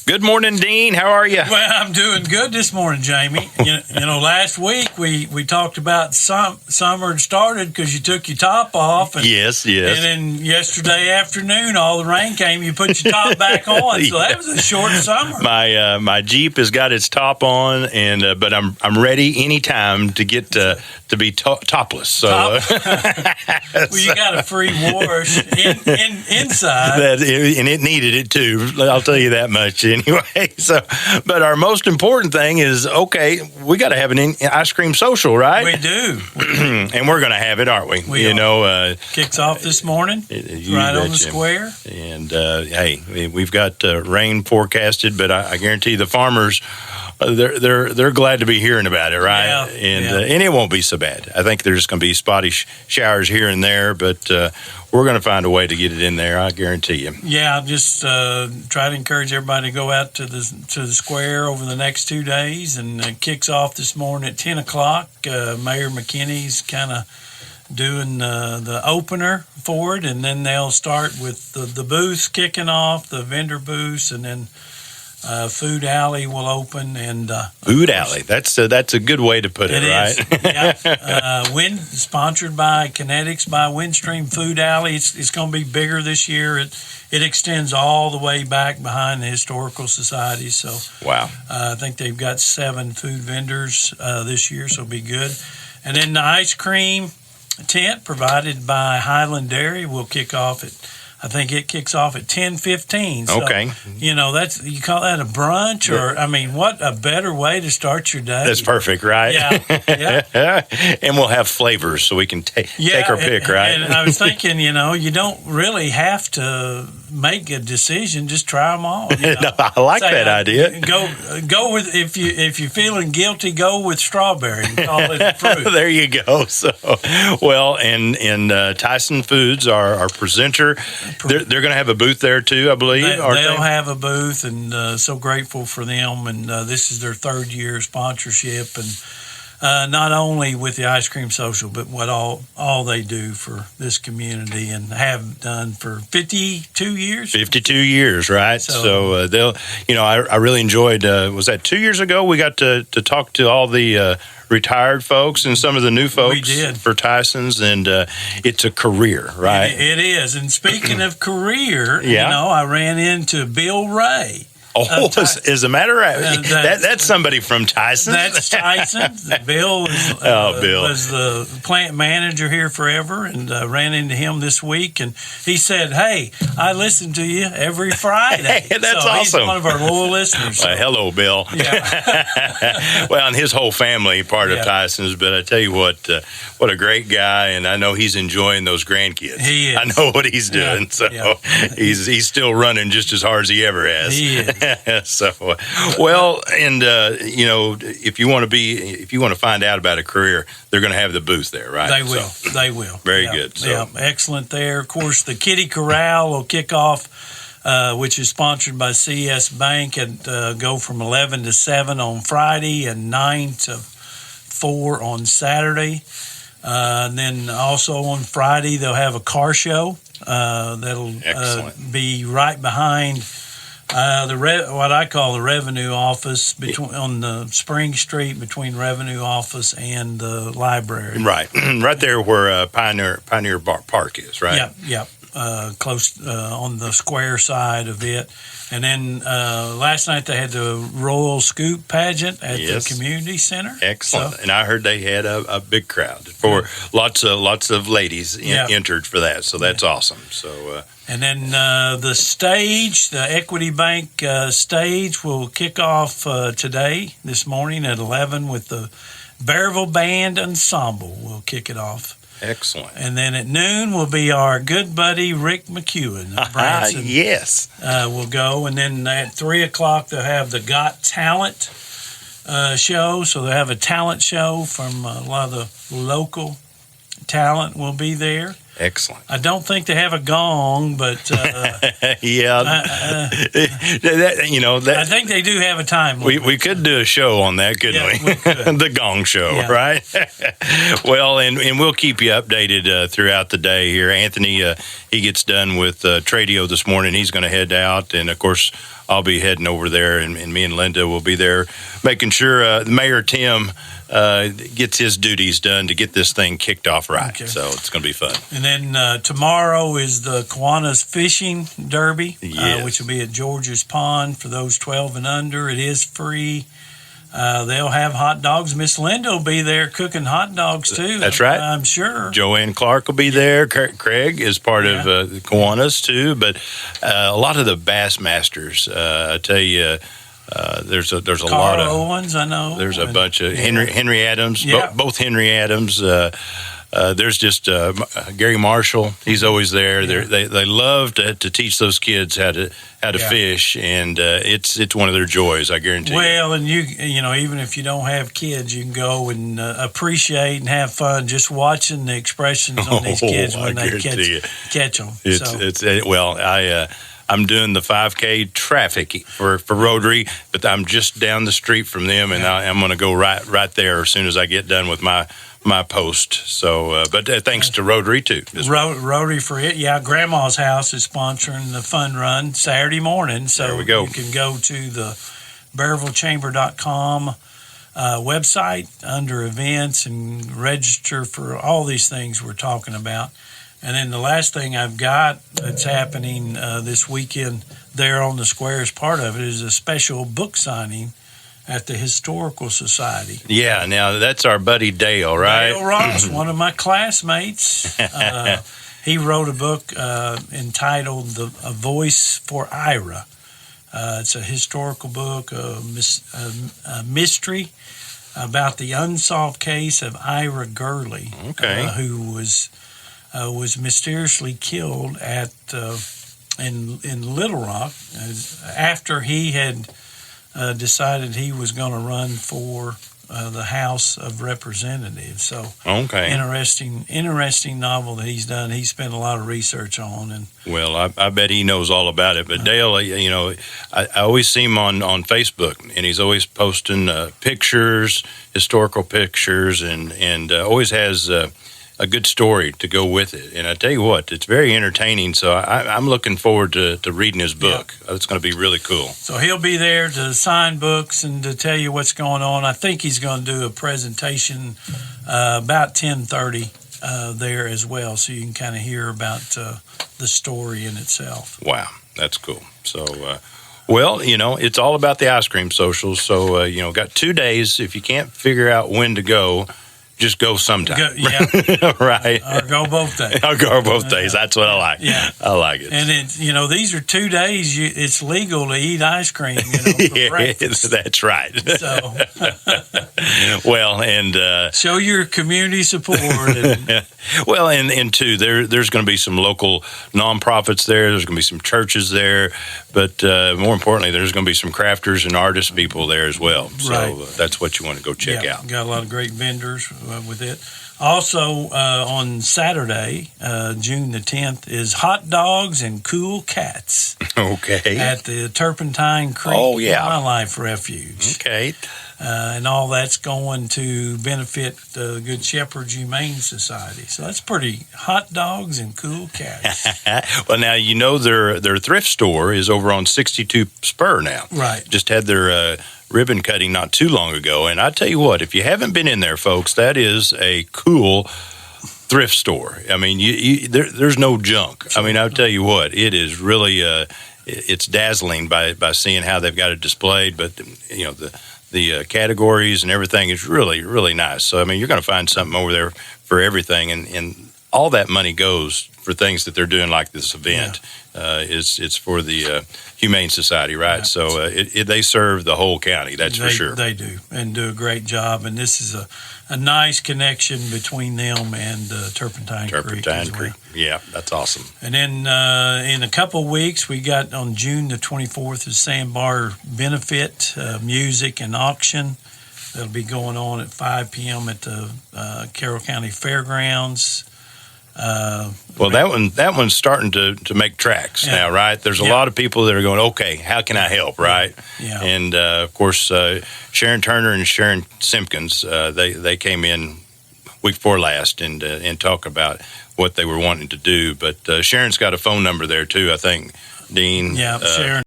Good morning, Dean. How are you? Well, I'm doing good this morning, Jamie. You know, last week we talked about summer had started because you took your top off. And, yes. And then yesterday afternoon, all the rain came. You put your top back on, so that was a short summer. My Jeep has got its top on, and but I'm ready anytime to get to be topless. So, well, you got a free wash inside, and it needed it too. I'll tell you that much. Anyway, but our most important thing is, we got to have an ice cream social, right? We do. And we're going to have it, aren't we? Kicks off this morning, right on the square. And, hey, we've got rain forecasted, but I guarantee the farmers, they're glad to be hearing about it, right? Yeah, and it won't be so bad. I think there's going to be spotty showers here and there, but we're going to find a way to get it in there. I guarantee you. Yeah, just try to encourage everybody to go out to the square over the next 2 days, and it kicks off this morning at 10 o'clock. Mayor McKinney's kind of doing the opener for it, and then they'll start with the booths kicking off, the vendor booths, and then Food Alley will open. And Food Alley, that's a good way to put it, right? Yeah. Sponsored by Kinetics by Windstream Food Alley. It's going to be bigger this year. It extends all the way back behind the Historical Society. So wow, I think they've got 7 food vendors this year, so it'll be good. And then the ice cream tent provided by Highland Dairy will kick off I think it kicks off at 10:15. So, okay. You call that a brunch, or what a better way to start your day. That's perfect, right? Yeah. And we'll have flavors so we can take our pick, right? And I was thinking, you don't really have to make a decision; just try them all. No, I like that idea. Go with if you're feeling guilty, go with strawberry and call it fruit. There you go. So, well, and Tyson Foods, our presenter. They're going to have a booth there too, I believe. They'll have a booth, and so grateful for them. And this is their 3rd year sponsorship, and not only with the ice cream social, but what all they do for this community and have done for 52 years. 52 years, right? So they'll, I really enjoyed. Was that 2 years ago? We got to talk to all the retired folks and some of the new folks. We did. For Tyson's, and it's a career, right? It is. And speaking of career, I ran into Bill Ray. Oh, as a matter of that's somebody from Tyson. That's Tyson. Bill was the plant manager here forever, and ran into him this week. And he said, "Hey, I listen to you every Friday." Hey, that's awesome. He's one of our loyal listeners. Hello, Bill. Yeah. Well, and his whole family part of Tyson's. But I tell you what a great guy, and I know he's enjoying those grandkids. He is. I know what he's doing. He's still running just as hard as he ever has. He is. So, well, and if you want to find out about a career, they're going to have the booth there, right? They will. Very good. So. Excellent there. Of course, the Kitty Corral will kick off, which is sponsored by CS Bank, and go from 11 to 7 on Friday and 9 to 4 on Saturday. And then also on Friday they'll have a car show that'll be right behind what I call the revenue office on the Spring Street between revenue office and the library. Right there where Pioneer Park is, right? Yep. Close on the square side of it. And then last night they had the Royal Scoop pageant at the community center. Excellent. And I heard they had a big crowd for lots of ladies entered for that. So that's awesome. So. And then the stage, the Equity Bank stage, will kick off this morning at 11 with the Berryville Band Ensemble. We'll kick it off. Excellent. And then at noon will be our good buddy Rick McEwen. Branson, yes. Will go. And then at 3 o'clock they'll have the Got Talent show. So they'll have a talent show from a lot of the local talent will be there. Excellent. I don't think they have a gong, but I think they do have a time limit. We could do a show on that, couldn't we? We could. The Gong Show, right? Well, and we'll keep you updated throughout the day here. Anthony, he gets done with Tradio this morning. He's going to head out, and of course, I'll be heading over there, and me and Linda will be there, making sure Mayor Tim gets his duties done to get this thing kicked off right. Okay. So it's going to be fun. And then tomorrow is the Kiwanis Fishing Derby, Yes. which will be at George's Pond for those 12 and under. It is free. They'll have hot dogs. Miss Linda will be there cooking hot dogs, too. That's right. I'm sure. Joanne Clark will be there. Craig is part of the Kiwanis, too. But a lot of the Bass Masters, I tell you, there's a lot of Owens, I know. There's a bunch of Henry Adams, both Henry Adams. There's just Gary Marshall. He's always there. Yeah. They love to teach those kids how to fish, and it's one of their joys. I guarantee. Well, and you know, even if you don't have kids, you can go and appreciate and have fun just watching the expressions on these kids when they catch them. I'm doing the 5K traffic for Rotary, but I'm just down the street from them, and I'm going to go right there as soon as I get done with my post. So, but thanks to Rotary too. Rotary for it. Yeah, Grandma's House is sponsoring the fun run Saturday morning. So there we go. You can go to the BerryvilleChamber.com website under events and register for all these things we're talking about. And then the last thing I've got that's happening this weekend there on the square as part of it is a special book signing at the Historical Society. Yeah, now that's our buddy Dale, right? Dale Ross, one of my classmates. He wrote a book entitled A Voice for Ira. It's a historical book, a mystery about the unsolved case of Ira Gurley, who was mysteriously killed in Little Rock after he had decided he was going to run for the House of Representatives. So, interesting novel that he's done. He spent a lot of research on, and I bet he knows all about it. But Dale, I always see him on Facebook, and he's always posting pictures, historical pictures, and always has a good story to go with it. And I tell you what, it's very entertaining. So I'm looking forward to reading his book. Yeah. It's going to be really cool. So he'll be there to sign books and to tell you what's going on. I think he's going to do a presentation about 10:30 there as well, so you can kind of hear about the story in itself. Wow, that's cool. So, it's all about the ice cream socials. So, got 2 days. If you can't figure out when to go, just go sometime. Right. Or go both days. I'll go both days. That's what I like. Yeah. I like it. And these are 2 days. It's legal to eat ice cream. For breakfast. That's right. So, and show your community support. And two, there's going to be some local nonprofits there. There's going to be some churches there, but more importantly, there's going to be some crafters and artist people there as well. So that's what you want to go check out. Got a lot of great vendors with it. Also, on Saturday, June the 10th, is hot dogs and cool cats. Okay. At the Turpentine Creek Wildlife Refuge. Okay. And all that's going to benefit the Good Shepherd Humane Society. So that's pretty hot dogs and cool cats. Well, now their thrift store is over on 62 Spur now. Right. Just had their ribbon cutting not too long ago, and I tell you what, if you haven't been in there, folks, that is a cool thrift store. I mean, there's no junk. I mean, I'll tell you what, it is really it's dazzling by seeing how they've got it displayed. But the categories and everything is really, really nice. So I mean, you're going to find something over there for everything, and all that money goes for things that they're doing like this event. It's for the Humane Society, right? Yeah. So they serve the whole county, that's for sure. They do, and do a great job. And this is a nice connection between them and Turpentine Creek. Yeah, that's awesome. And then in a couple of weeks, we got on June the 24th, the Sandbar Benefit Music and Auction. That'll be going on at 5 p.m. at the Carroll County Fairgrounds. That one's starting to make tracks now, right? There's a lot of people that are going, okay, how can I help, right? Yeah. And of course, Sharon Turner and Sharon Simpkins, they came in week before last and talk about what they were wanting to do. But Sharon's got a phone number there too, I think, Dean. Yeah, Sharon.